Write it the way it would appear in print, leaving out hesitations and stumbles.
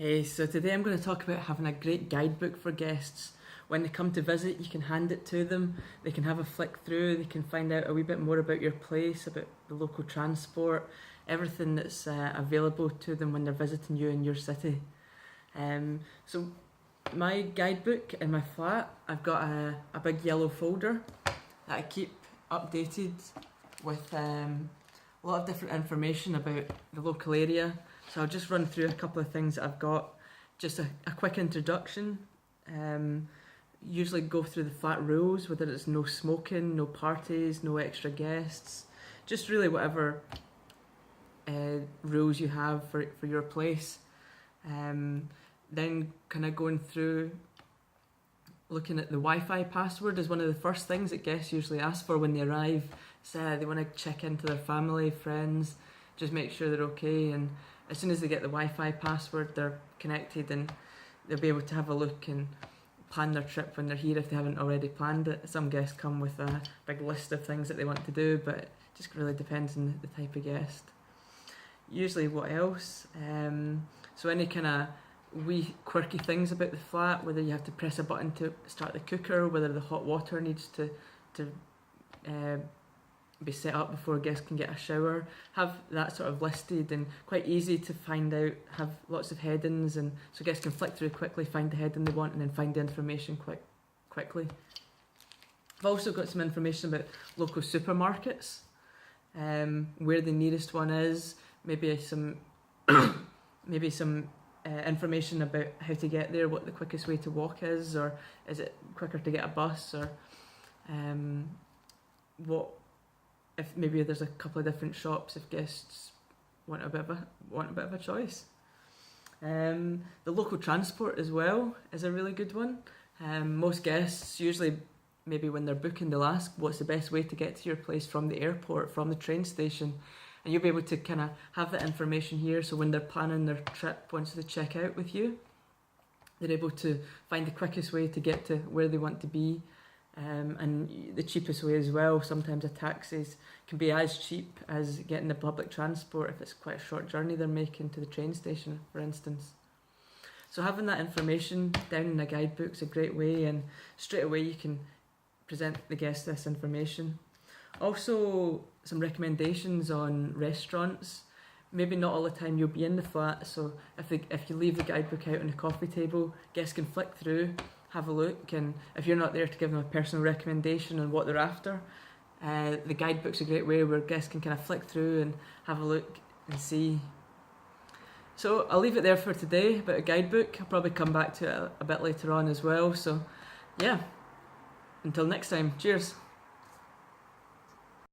Hey, so today I'm going to talk about having a great guidebook for guests. When they come to visit, you can hand it to them, they can have a flick through, they can find out a wee bit more about your place, about the local transport, everything that's available to them when they're visiting you in your city. So my guidebook in my flat, I've got a big yellow folder that I keep updated with a lot of different information about the local area. So I'll just run through a couple of things that I've got. Just a quick introduction. Usually go through the flat rules, whether it's no smoking, no parties, no extra guests. Just really whatever rules you have for your place. Then kind of going through looking at the Wi-Fi password is one of the first things that guests usually ask for when they arrive. So they want to check into their family, friends, just make sure they're okay, and as soon as they get the Wi-Fi password, they're connected and they'll be able to have a look and plan their trip when they're here if they haven't already planned it. Some guests come with a big list of things that they want to do, but it just really depends on the type of guest. Usually what else? So any kind of wee quirky things about the flat, whether you have to press a button to start the cooker, whether the hot water needs to be set up before guests can get a shower, have that sort of listed and quite easy to find out, have lots of headings, and so guests can flick through quickly, find the heading they want and then find the information quickly. I've also got some information about local supermarkets, where the nearest one is, maybe some information about how to get there, what the quickest way to walk is, or is it quicker to get a bus, or what if maybe there's a couple of different shops if guests want a bit of a choice. The local transport as well is a really good one. Most guests usually, maybe when they're booking, they'll ask what's the best way to get to your place from the airport, from the train station, and you'll be able to kind of have that information here, so when they're planning their trip, once they check out with you, they're able to find the quickest way to get to where they want to be. And the cheapest way as well. Sometimes a taxi can be as cheap as getting the public transport if it's quite a short journey they're making to the train station, for instance. So having that information down in a guidebook is a great way, and straight away you can present the guest this information. Also, some recommendations on restaurants. Maybe not all the time you'll be in the flat, so if you leave the guidebook out on the coffee table, guests can flick through, have a look, and if you're not there to give them a personal recommendation on what they're after, the guidebook's a great way where guests can kind of flick through and have a look and see. So I'll leave it there for today about a guidebook. I'll probably come back to it a bit later on as well. So yeah, until next time, cheers.